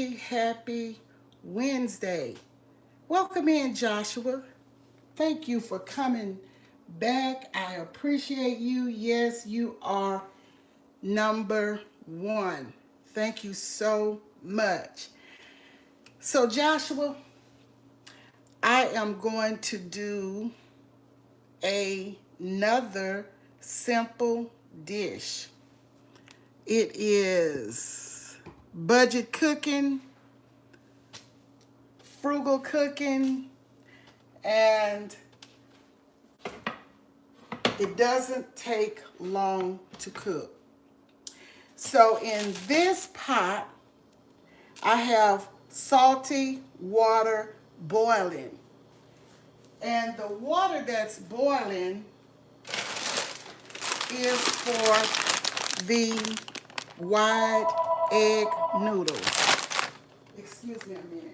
happy Wednesday. Welcome in, Joshua. Thank you for coming back. I appreciate you. Yes, you are number one. Thank you so much. So, Joshua, I am going to do another simple dish. It is budget cooking, frugal cooking, and it doesn't take long to cook. So in this pot, I have salty water boiling. And the water that's boiling is for the wide egg noodles. Excuse me a minute.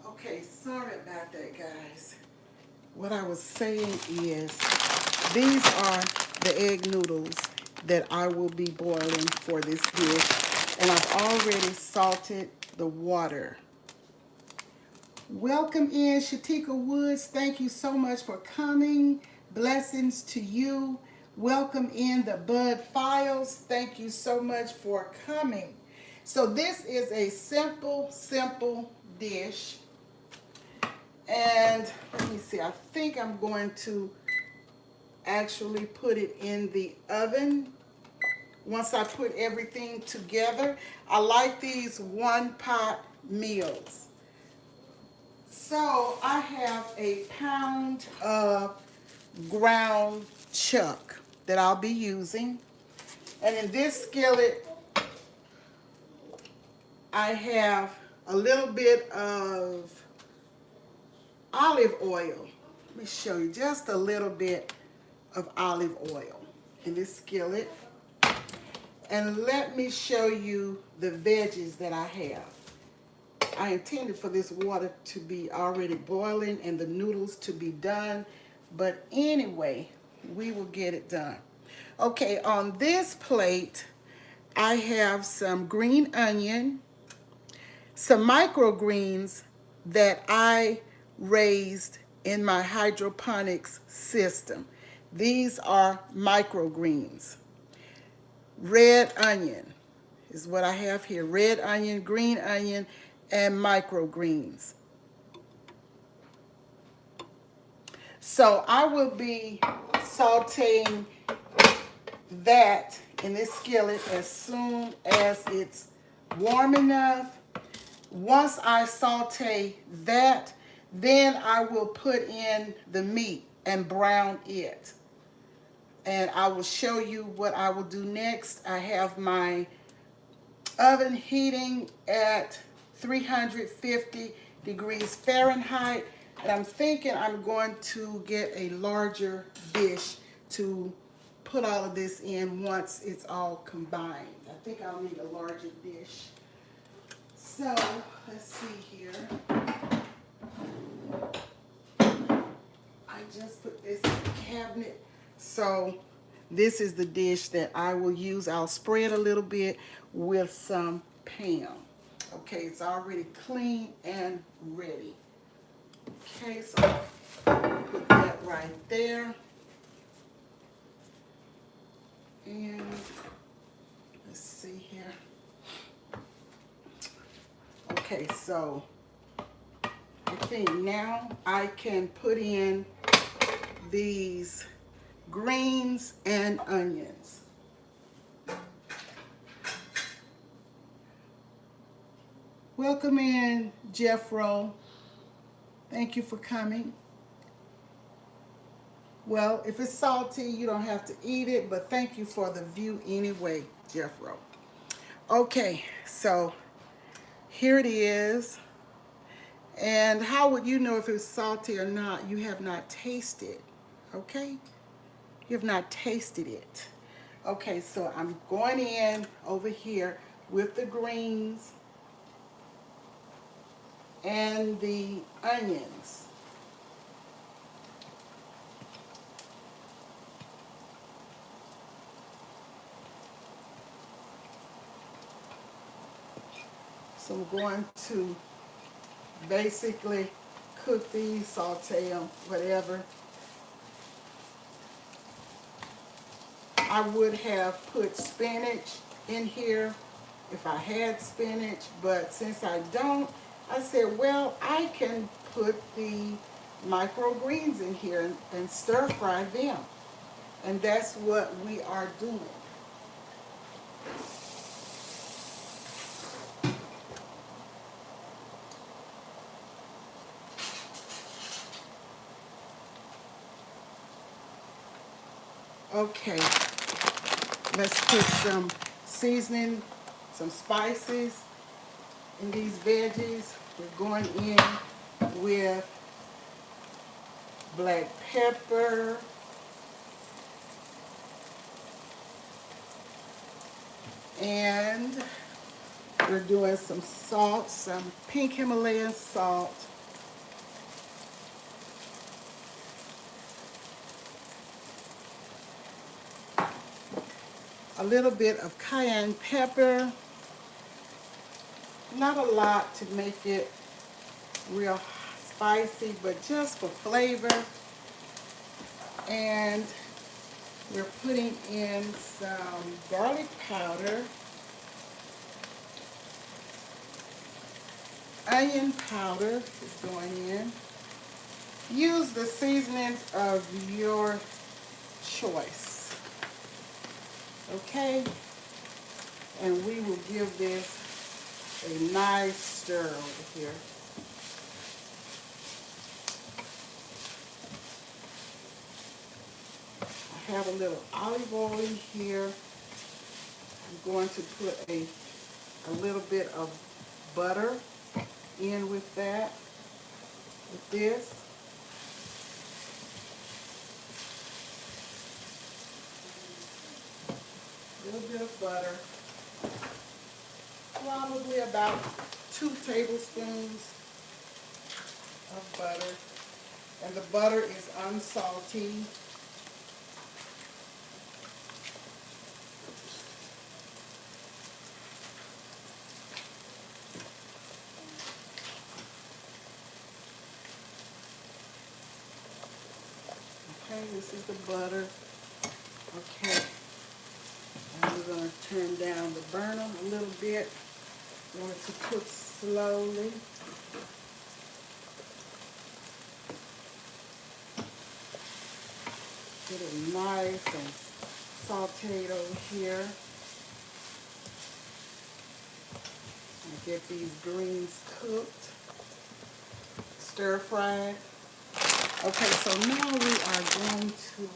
Okay, sorry about that, guys. What I was saying is these are the egg noodles that I will be boiling for this dish, and I've already salted the water. Welcome in, Shatika Woods. Thank you so much for coming. Blessings to you. Welcome in the Bud Files. Thank you so much for coming. So this is a simple dish. And let me see, I think I'm going to actually put it in the oven once I put everything together. I like these one pot meals. So I have a pound of ground chuck that I'll be using. And in this skillet, I have a little bit of olive oil. Let me show you just a little bit of olive oil in this skillet. And let me show you the veggies that I have. I intended for this water to be already boiling and the noodles to be done. But anyway, we will get it done. Okay, on this plate, I have some green onion, some microgreens that I raised in my hydroponics system. These are microgreens. Red onion is what I have here. Red onion, green onion, and microgreens. So I will be sauteing that in this skillet as soon as it's warm enough. Once I saute that, then I will put in the meat and brown it. And I will show you what I will do next. I have my oven heating at 350 degrees Fahrenheit. And I'm thinking I'm going to get a larger dish to put all of this in once it's all combined. I think I'll need a larger dish. So, let's see here. I just put this in the cabinet. So, this is the dish that I will use. I'll spread a little bit with some Pam. Okay, it's already clean and ready. Okay, so put that right there. And let's see here. Okay, so I think now I can put in these greens and onions. Welcome in, Jeffro. Thank you for coming. Well, if it's salty, you don't have to eat it, but thank you for the view anyway, Jeffro. Okay, so here it is. And how would you know if it's salty or not? You have not tasted, okay? You have not tasted it. Okay, so I'm going in over here with the greens and the onions. So I'm going to basically cook these, saute them, whatever. I would have put spinach in here if I had spinach, but since I don't, I said, well, I can put the microgreens in here and stir fry them. And that's what we are doing. Okay, let's put some seasoning, some spices in these veggies. We're going in with black pepper, and we're doing some salt, some pink Himalayan salt. A little bit of cayenne pepper. Not a lot to make it real spicy, but just for flavor. And we're putting in some garlic powder, onion powder is going in. Use the seasonings of your choice. Okay? And we will give this a nice stir over here. I have a little olive oil in here. I'm going to put a little bit of butter in with that, with this. A little bit of butter. Probably about 2 tablespoons of butter. And the butter is unsalty. Okay, this is the butter. Okay, and we're going to turn down the burner a little bit. I want it to cook slowly. Get it nice and sauteed over here. And get these greens cooked, stir fried. Okay, so now we are going to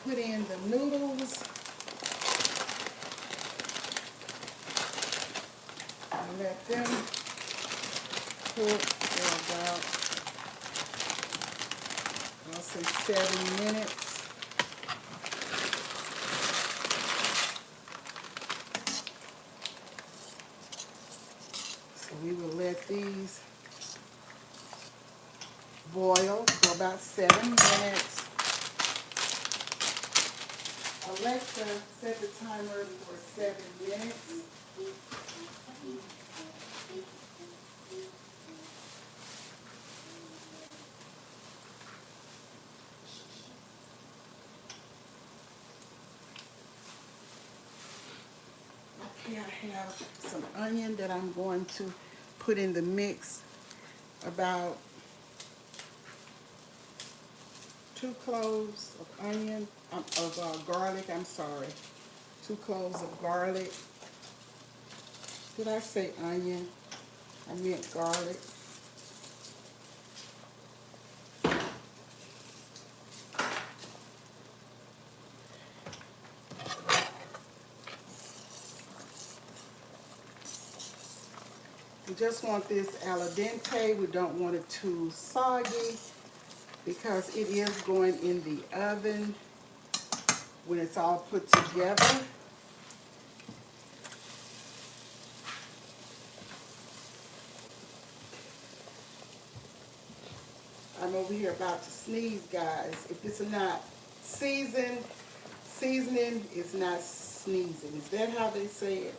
put in the noodles. And let them cook for about, I'll say 7 minutes. So we will let these boil for about 7 minutes. Alexa, set the timer for 7 minutes. Okay, I have some onion that I'm going to put in the mix. About 2 cloves of onion, garlic, I'm sorry. 2 cloves of garlic. Did I say onion? I meant garlic. We just want this al dente. We don't want it too soggy because it is going in the oven when it's all put together. I'm over here about to sneeze, guys. If it's not seasoning is not sneezing. Is that how they say it?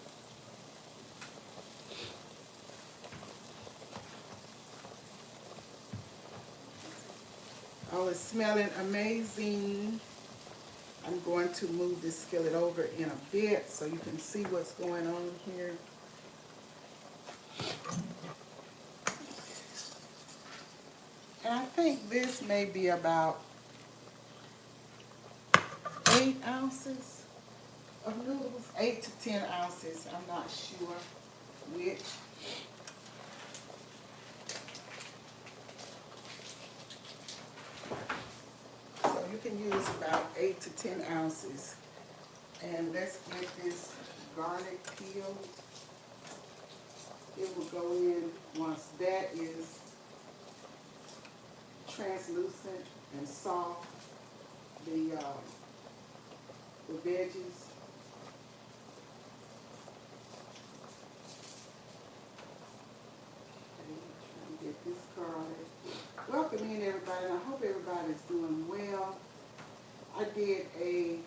Oh, it's smelling amazing. I'm going to move this skillet over in a bit so you can see what's going on here. And I think this may be about 8 ounces of noodles. 8 to 10 ounces. I'm not sure which. So you can use about 8 to 10 ounces. And let's get this garlic peeled. It will go in once that is translucent and soft. The veggies. Okay, get this garlic. Welcome in, everybody, and I hope everybody's doing well. I did a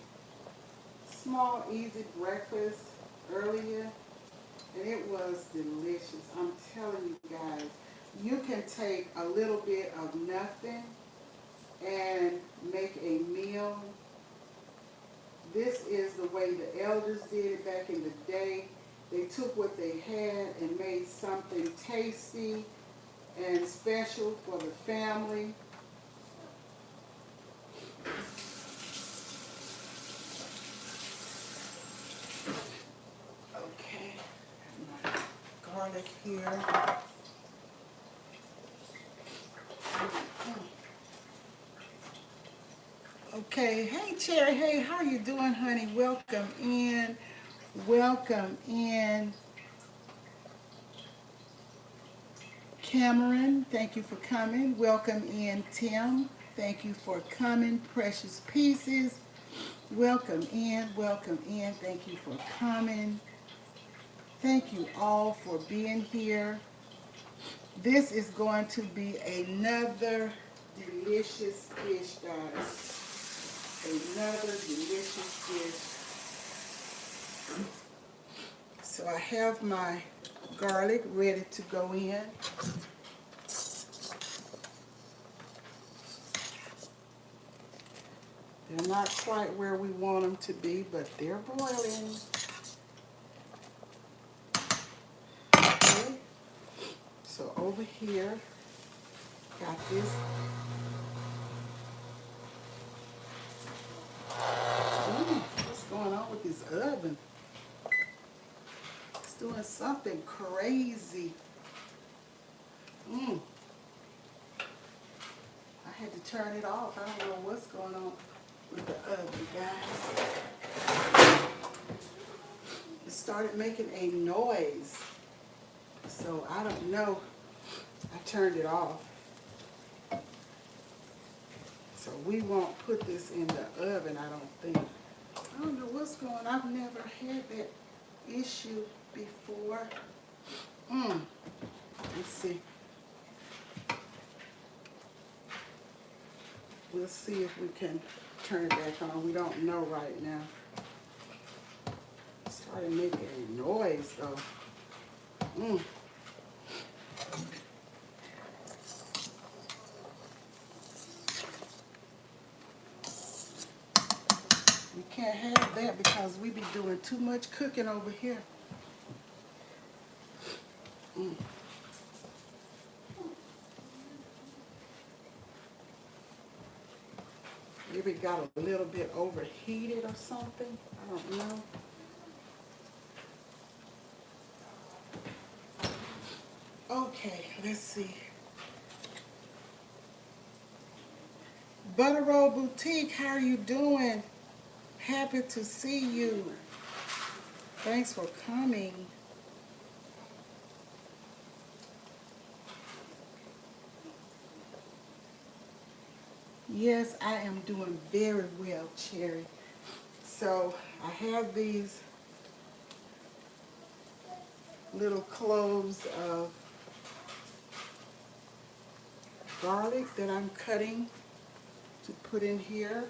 small, easy breakfast earlier, and it was delicious. I'm telling you guys, you can take a little bit of nothing and make a meal. This is the way the elders did it back in the day. They took what they had and made something tasty and special for the family. Okay, my garlic here. Okay, hey Cherry, hey, how you doing, honey? Welcome in, welcome in. Cameron, thank you for coming. Welcome in, Tim. Thank you for coming. Precious Pieces, welcome in, welcome in. Thank you for coming. Thank you all for being here. This is going to be another delicious dish, guys. Another delicious dish. So I have my garlic ready to go in. They're not quite where we want them to be, but they're boiling. Okay. So over here, got this. What's going on with this oven? It's doing something crazy. I had to turn it off. I don't know what's going on with the oven, guys. It started making a noise. So I don't know. I turned it off. So we won't put this in the oven, I don't think. I don't know what's going on. I've never had that issue before. Let's see. We'll see if we can turn it back on. We don't know right now. It started making a noise though. We can't have that because we be doing too much cooking over here. Maybe it got a little bit overheated or something. I don't know. Okay, let's see. Butter Roll Boutique, how are you doing? Happy to see you. Thanks for coming. Yes, I am doing very well, Cherry. So I have these little cloves of garlic that I'm cutting to put in here.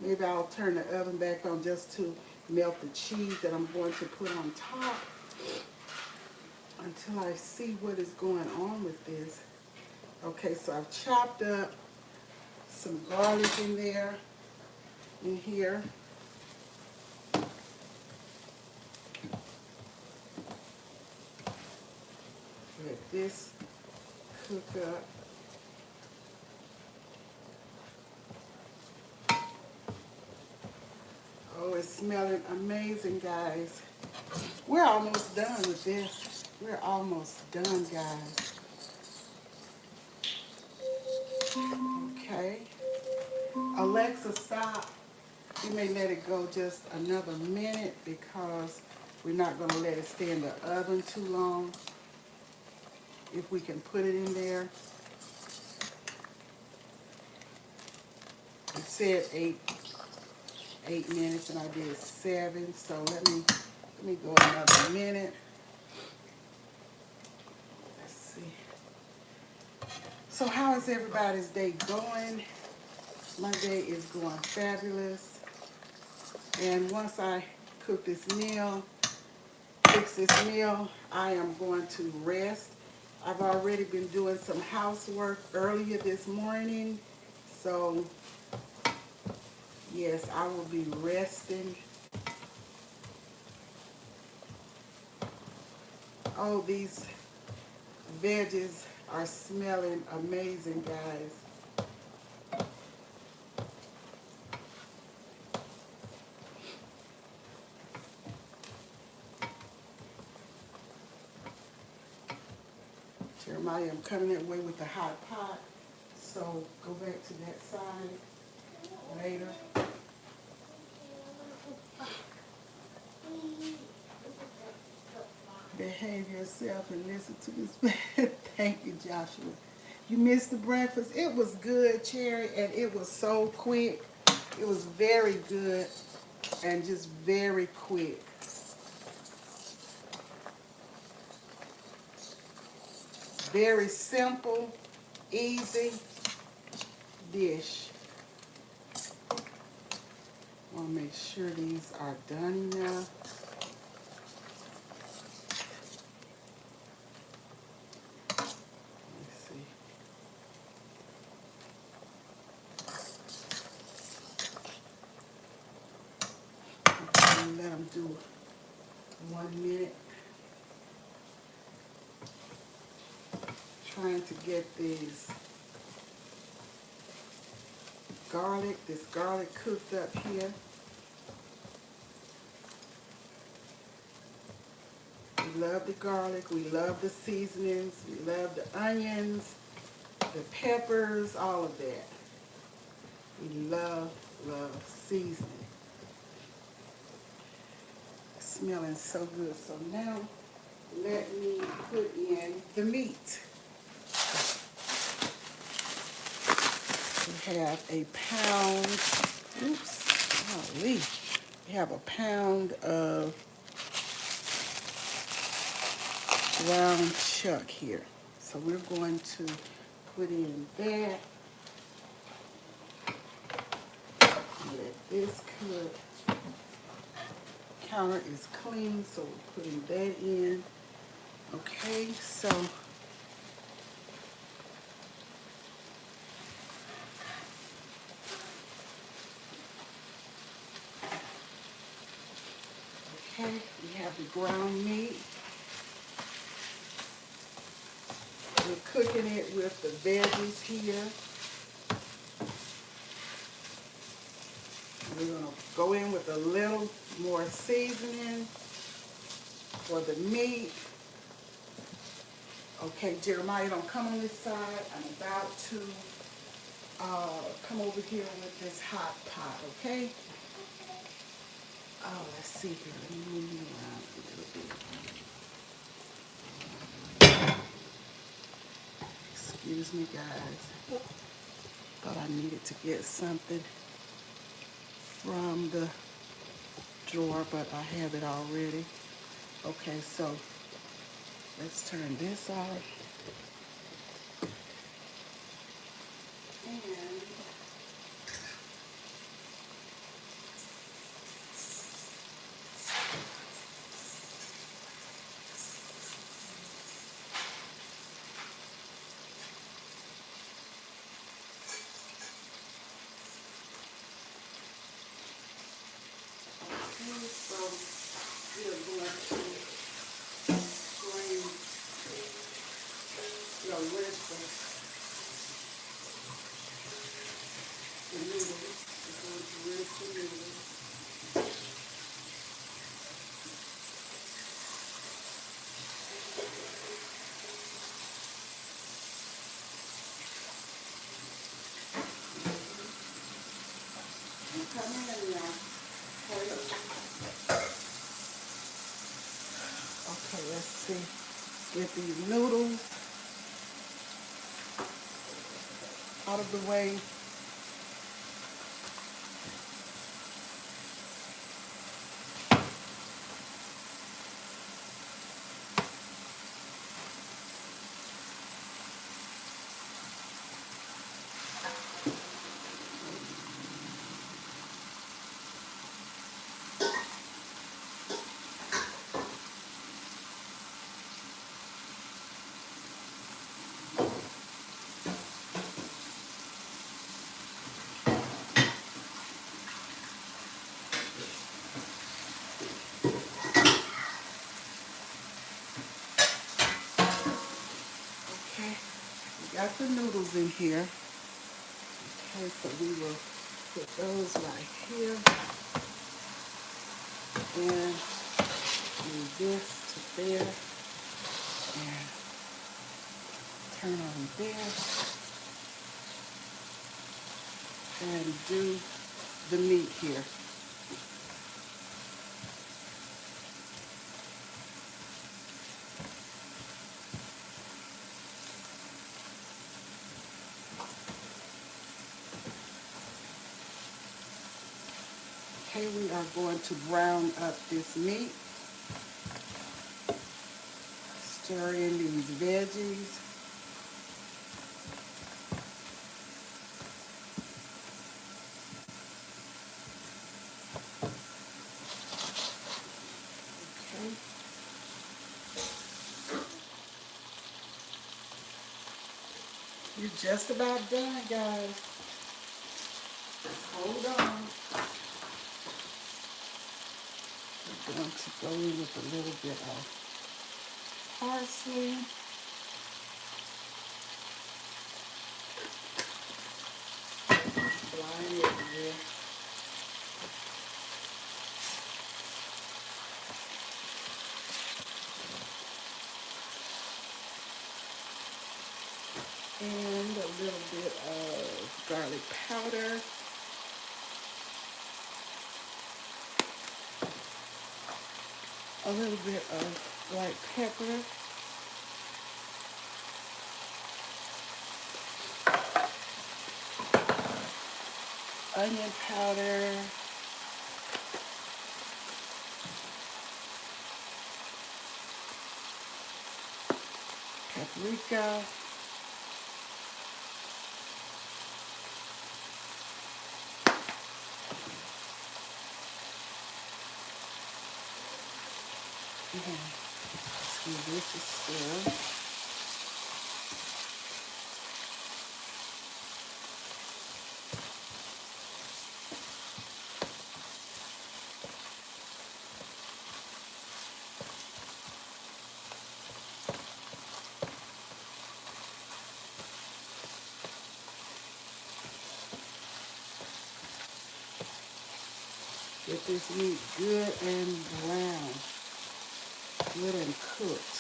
Maybe I'll turn the oven back on just to melt the cheese that I'm going to put on top until I see what is going on with this. Okay, so I've chopped up some garlic in there, in here. Let this cook up. Oh, it's smelling amazing, guys. We're almost done with this. We're almost done, guys. Okay. Alexa, stop. You may let it go just another minute because we're not going to let it stay in the oven too long. If we can put it in there. It said eight minutes and I did 7, so let me go another minute. Let's see. So how is everybody's day going? My day is going fabulous. And once I cook this meal, fix this meal, I am going to rest. I've already been doing some housework earlier this morning, so yes, I will be resting. Oh, these veggies are smelling amazing, guys. Jeremiah, I'm coming that way with the hot pot, so go back to that side later. Behave yourself and listen to this. Thank you, Joshua. You missed the breakfast. It was good, Cherry, and it was so quick. It was very good and just very quick. Very simple, easy dish. I want to make sure these are done enough. Let's see. Okay, let them do 1 minute. Trying to get this garlic cooked up here. We love the garlic, we love the seasonings, we love the onions, the peppers, all of that. We love seasoning. It's smelling so good. So now let me put in the meat. We have a pound, golly. We have a pound of ground chuck here. So we're going to put in that. Let this cook. Counter is clean, so we're putting that in. Okay, so we have the ground meat. We're cooking it with the veggies here. We're going to go in with a little more seasoning for the meat. Okay, Jeremiah, don't come on this side. I'm about to come over here with this hot pot, okay? Oh, let's see here. Let me move you around a little bit. Excuse me, guys. Thought I needed to get something from the drawer, but I have it already. Okay, so let's turn this off. And so we are going to drain your rinse the noodles. We're going to rinse the noodles. Come in now. Okay, let's see. Let's get these noodles out of the way. Okay, we got the noodles in here. Okay, so we will put those right here. And move this to there. And turn on this. And do the meat here. Okay, we are going to brown up this meat. Stir in these veggies. Okay. You're just about done, guys. Hold on. We're going to go in with a little bit of parsley. Flying everywhere. And a little bit of garlic powder. A little bit of black pepper. Onion powder. Paprika. Let's give this a stir. Get this meat good and brown, good and cooked.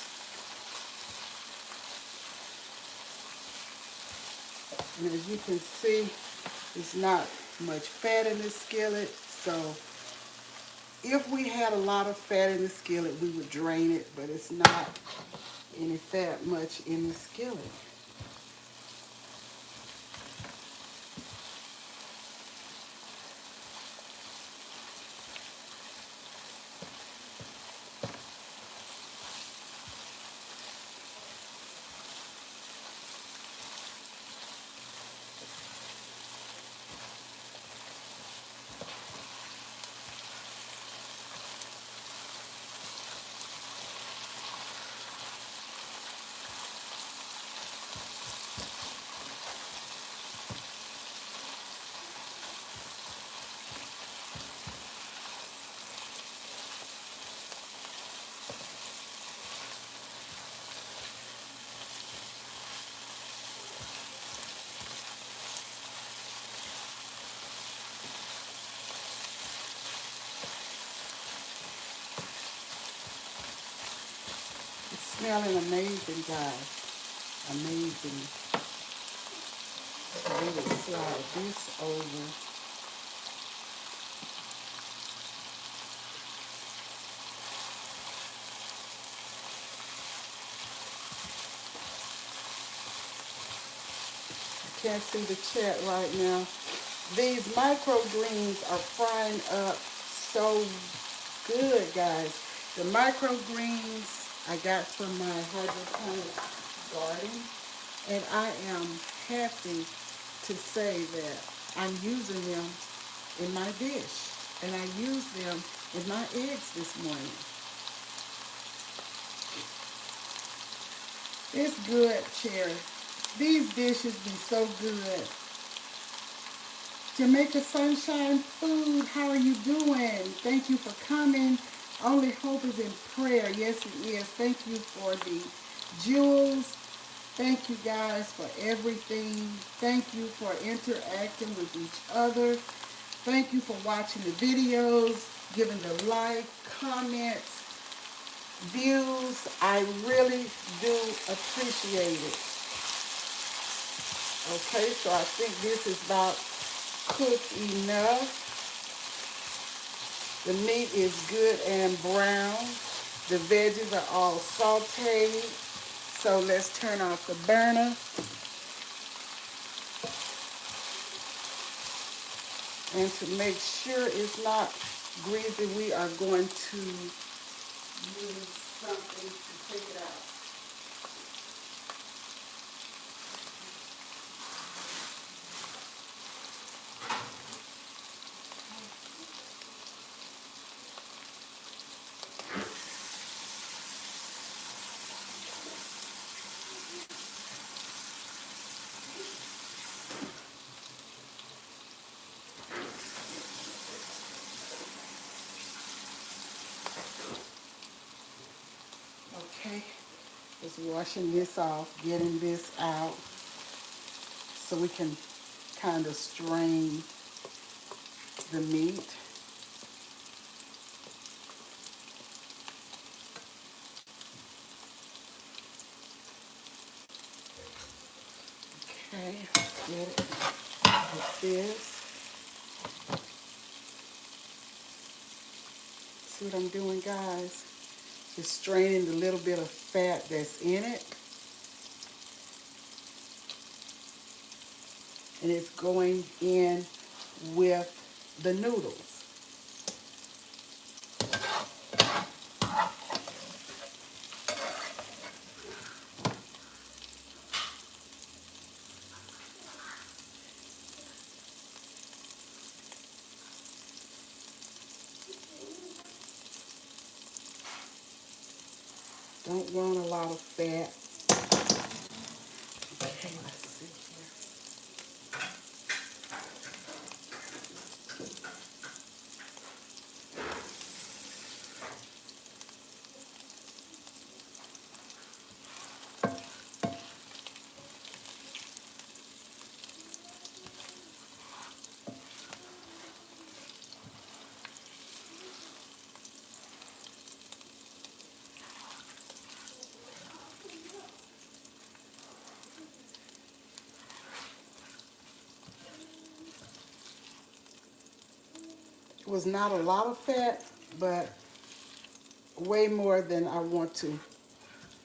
And as you can see, it's not much fat in this skillet, so if we had a lot of fat in the skillet, we would drain it, but it's not any fat much in the skillet. It's smelling amazing, guys. Amazing. So let me slide this over. Can't see the chat right now. These microgreens are frying up so good, guys. The microgreens I got from my hydroponic garden, and I am happy to say that I'm using them in my dish, and I used them in my eggs this morning. It's good, Cherry. These dishes be so good. Jamaica Sunshine Food, how are you doing? Thank you for coming. Only hope is in prayer. Yes, it is. Thank you for the jewels. Thank you guys for everything. Thank you for interacting with each other. Thank you for watching the videos, giving the like, comments, views. I really do appreciate it. Okay, so I think this is about cooked enough. The meat is good and brown. The veggies are all sauteed. So let's turn off the burner. And to make sure it's not greasy, we are going to use something to take it out. Okay, just washing this off, getting this out so we can kind of strain the meat. Okay, let's get it with this. See what I'm doing, guys? Just straining the little bit of fat that's in it. And it's going in with the noodles. Don't want a lot of fat. Okay, let's see here. was not a lot of fat, but way more than I want to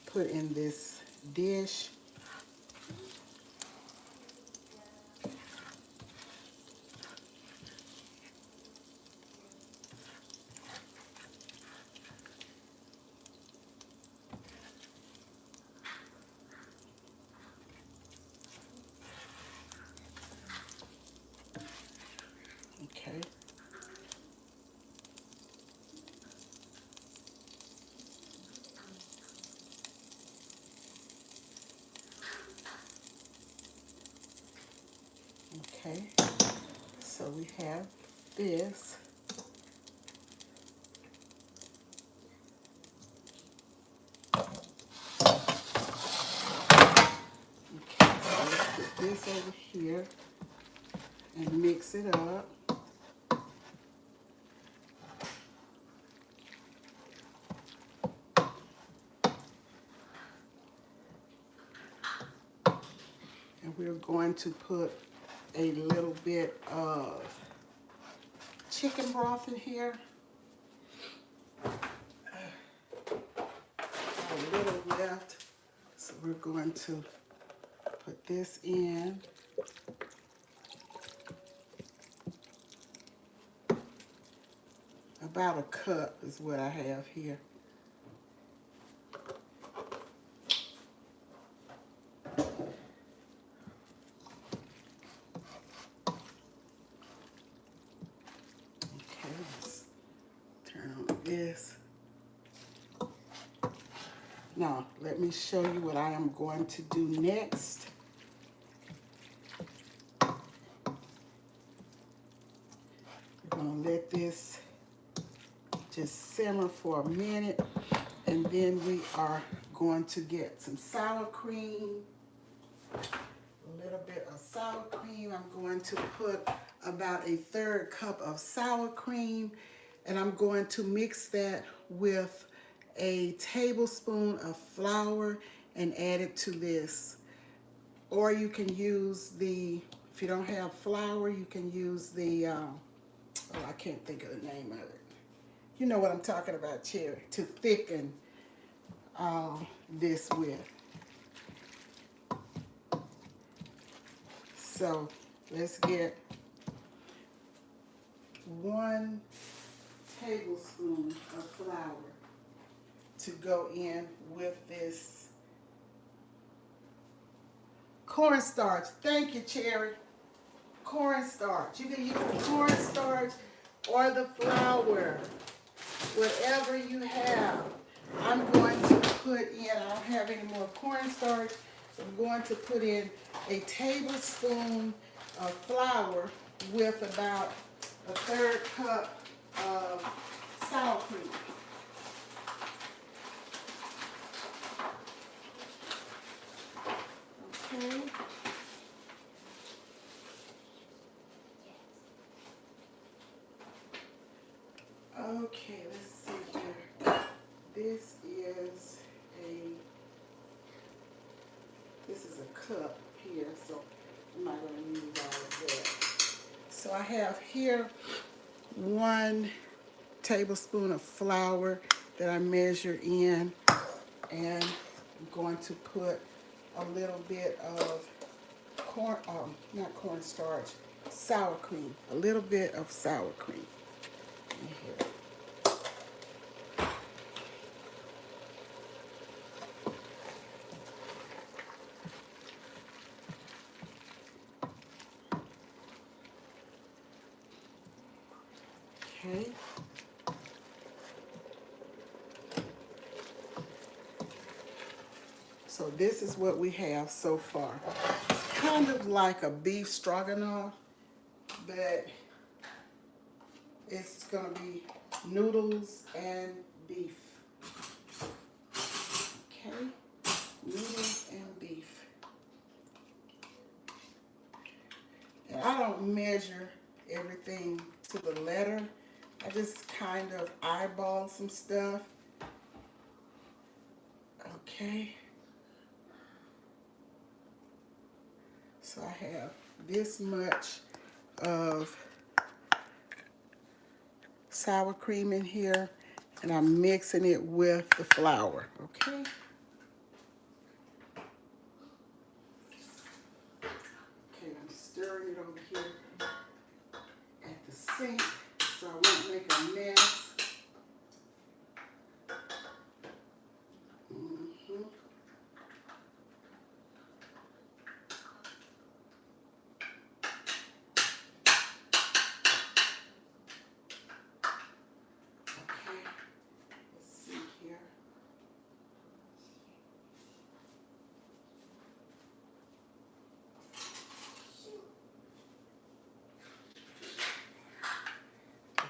put in this dish. Okay. Okay. So we have this. Okay, so let's put this over here and mix it up. And we're going to put a little bit of chicken broth in here. A little left. So we're going to put this in. About a cup is what I have here. Okay, let's turn on this. Now, let me show you what I am going to do next. We're going to let this just simmer for a minute, and then we are going to get some sour cream, a little bit of sour cream. I'm going to put about a third cup of sour cream, and I'm going to mix that with a tablespoon of flour and add it to this. Or you can use the, if you don't have flour, you can use the, oh, I can't think of the name of it. You know what I'm talking about, Cherry, to thicken this with. So let's get 1 tablespoon of flour to go in with this cornstarch. Thank you, Cherry. Cornstarch. You can use the cornstarch or the flour, whatever you have. I'm going to put in, I don't have any more cornstarch, so I'm going to put in a tablespoon of flour with about a third cup of sour cream. Okay. Okay, let's see here. This is a cup here, so I'm not going to use all of that. So I have here 1 tablespoon of flour that I measure in, and I'm going to put a little bit of not cornstarch, sour cream, a little bit of sour cream in here. Okay. So this is what we have so far. It's kind of like a beef stroganoff, but it's going to be noodles and beef. Okay, noodles and beef. And I don't measure everything to the letter. I just kind of eyeball some stuff. Okay. So I have this much of sour cream in here, and I'm mixing it with the flour, okay? Okay, I'm stirring it over here at the sink so I won't make a mess.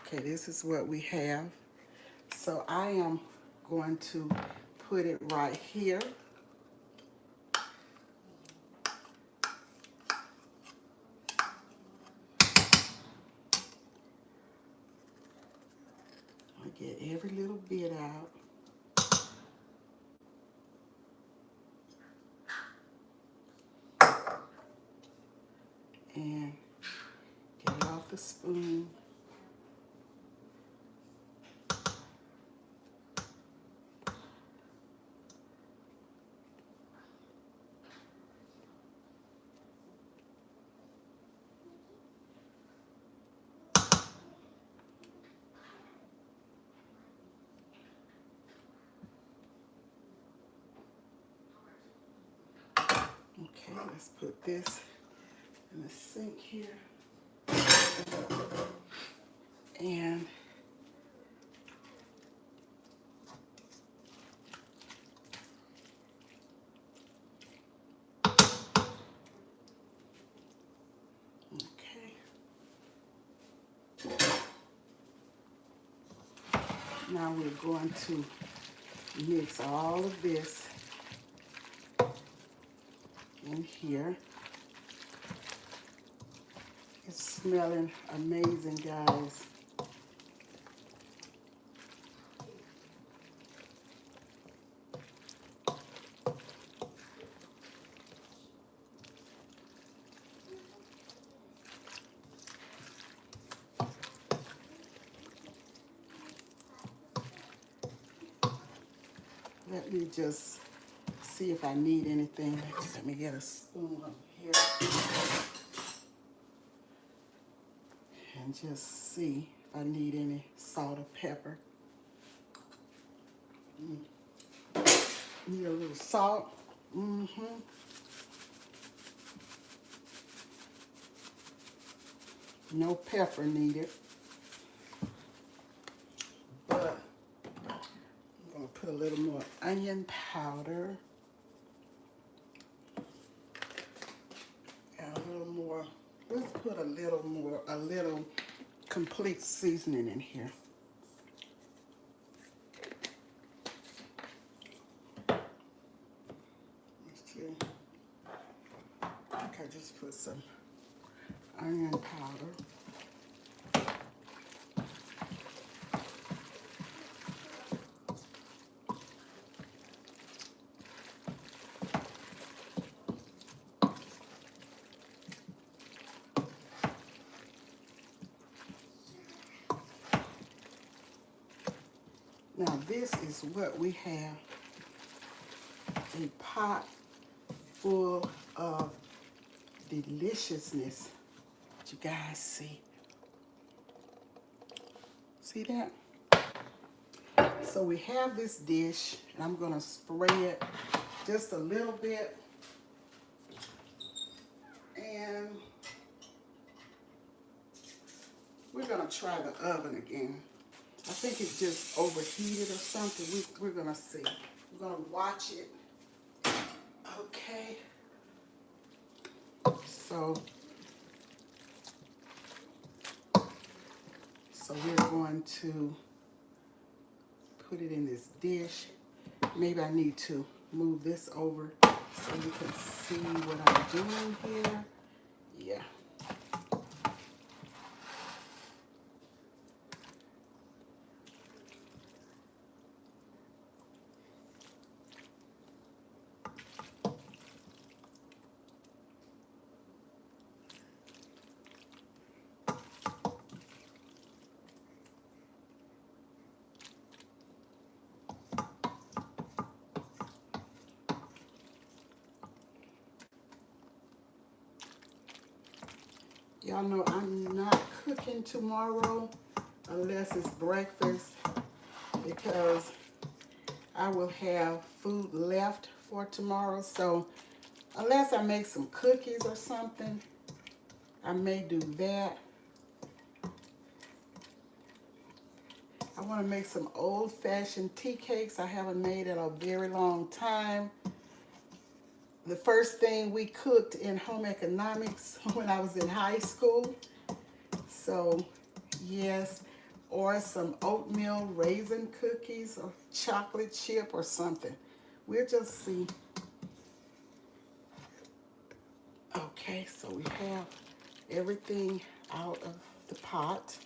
Okay, this is what we have. So I am going to put it right here. I get every little bit out. And get it off the spoon. Okay, let's put this in the sink here. And okay. Now we're going to mix all of this in here. It's smelling amazing, guys. Let me just see if I need anything. Let me get a spoon up here and just see if I need any salt or pepper. Need a little salt. No pepper needed. But I'm gonna put a little more onion powder. And a little more, let's put a little complete seasoning in here. Let's see. Okay, just put some onion powder. Now this is what we have, a pot full of deliciousness. Did you guys see? See that? So we have this dish, and I'm gonna spray it just a little bit. And we're gonna try the oven again. I think it just overheated or something. We're gonna see. We're gonna watch it. Okay. So we're going to put it in this dish. Maybe I need to move this over so you can see what I'm doing here. Yeah. Y'all know I'm not cooking tomorrow unless it's breakfast because I will have food left for tomorrow. So unless I make some cookies or something, I may do that. I want to make some old-fashioned tea cakes I haven't made in a very long time. The first thing we cooked in home economics when I was in high school. So, yes, or some oatmeal raisin cookies or chocolate chip or something. We'll just see. Okay, so we have everything out of the pot.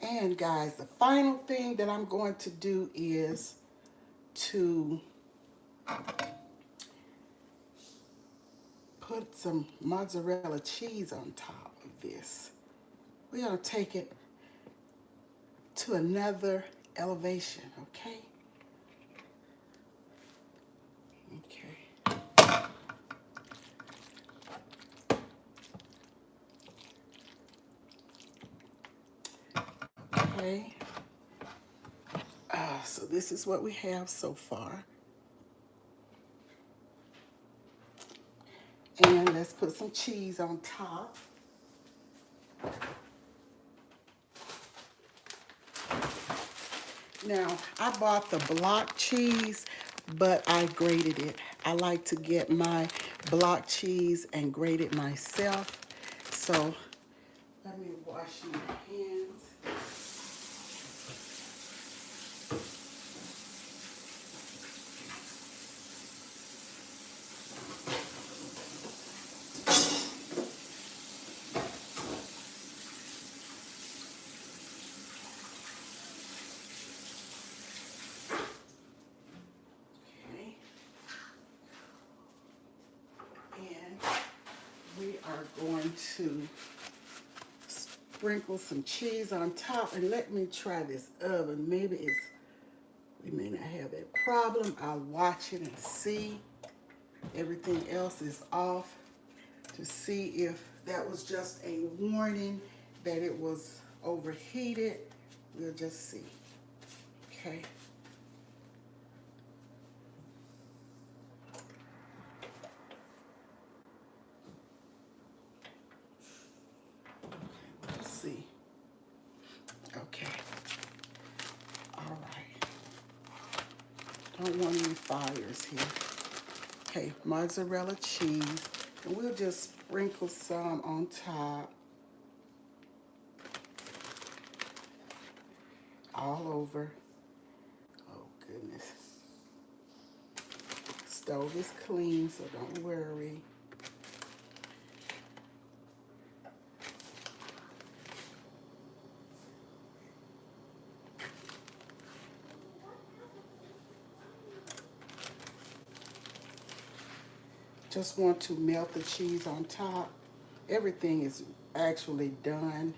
And guys, the final thing that I'm going to do is to put some mozzarella cheese on top of this. We're going to take it to another elevation, okay? Okay. Okay. So this is what we have so far. And let's put some cheese on top. Now, I bought the block cheese, but I grated it. I like to get my block cheese and grate it myself. So, let me wash my hands. We are going to sprinkle some cheese on top, and let me try this oven. Maybe we may not have that problem. I'll watch it and see. Everything else is off to see if that was just a warning that it was overheated. We'll just see. Okay. Let's see. Okay. All right. Don't want any fires here. Okay, mozzarella cheese. And we'll just sprinkle some on top. All over. Oh, goodness. Stove is clean, so don't worry. Just want to melt the cheese on top. Everything is actually done.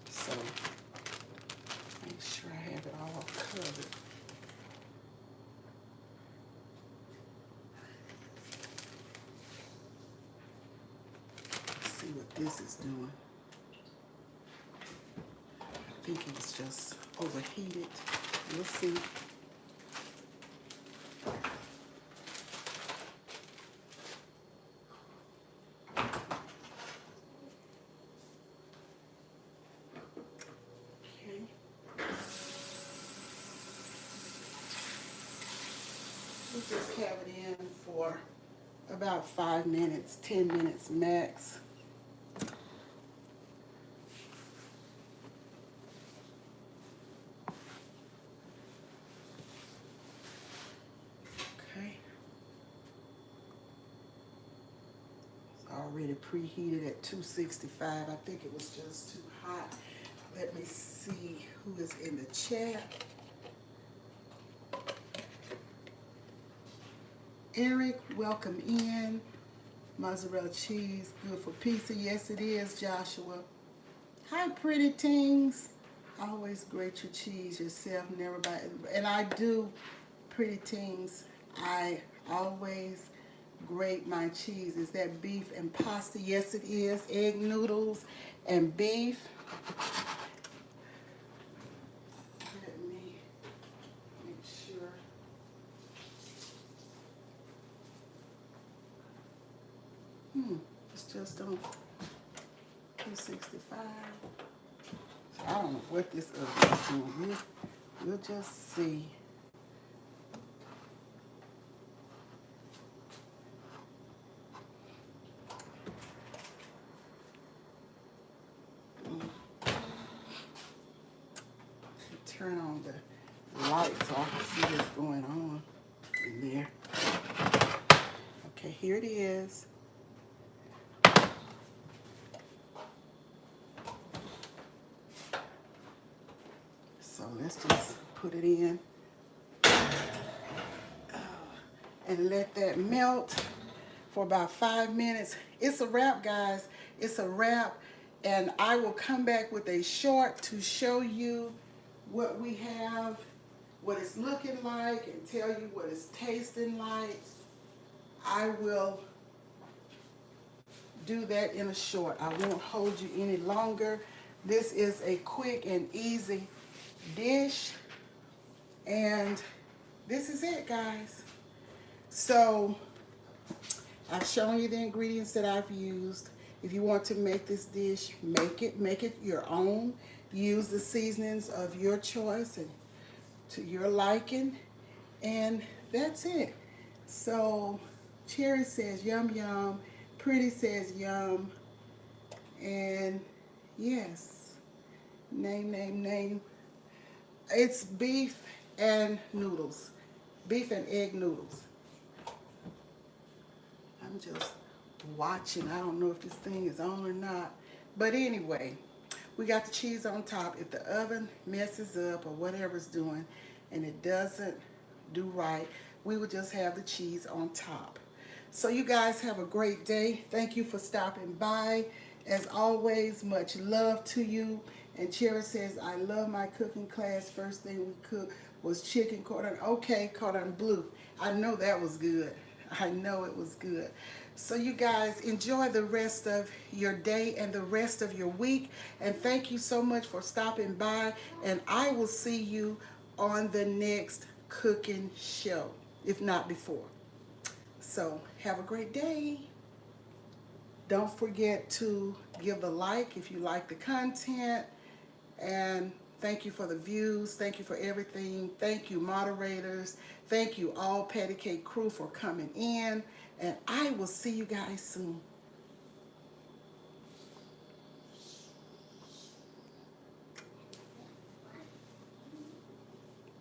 So, make sure I have it all covered. Let's see what this is doing. I think it was just overheated. We'll see. Okay. We'll just have it in for about 5 minutes, 10 minutes max. Already preheated at 265. I think it was just too hot. Let me see who is in the chat. Eric, welcome in. Mozzarella cheese, good for pizza. Yes, it is, Joshua. Hi, pretty things. Always grate your cheese yourself, never buy it. And I do, pretty things. I always grate my cheese. Is that beef and pasta? Yes, it is. Egg noodles and beef. Let me make sure. It's just on 265. I don't know what this other is doing. We'll just see. Turn on the light so I can see what's going on in there. Okay, here it is. So let's just put it in and let that melt for about 5 minutes. It's a wrap, guys. It's a wrap. And I will come back with a short to show you what we have, what it's looking like, and tell you what it's tasting like. I will do that in a short. I won't hold you any longer. This is a quick and easy dish, and this is it, guys. So I've shown you the ingredients that I've used. If you want to make this dish, make it your own. Use the seasonings of your choice and to your liking, and that's it. So Cherry says yum yum, Pretty says yum, and yes, name. It's beef and noodles, beef and egg noodles. I'm just watching. I don't know if this thing is on or not, but anyway, we got the cheese on top. If the oven messes up or whatever's doing and it doesn't do right, we will just have the cheese on top. So you guys have a great day. Thank you for stopping by. As always, much love to you. And Cherry says, I love my cooking class. First thing we cooked was chicken cordon. Okay, cordon bleu. I know that was good. I know it was good. So you guys enjoy the rest of your day and the rest of your week. And thank you so much for stopping by. And I will see you on the next cooking show, if not before. So have a great day. Don't forget to give a like if you like the content. And thank you for the views. Thank you for everything. Thank you, moderators. Thank you, all Patty Cake crew, for coming in. And I will see you guys soon.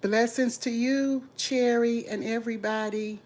Blessings to you, Cherry, and everybody.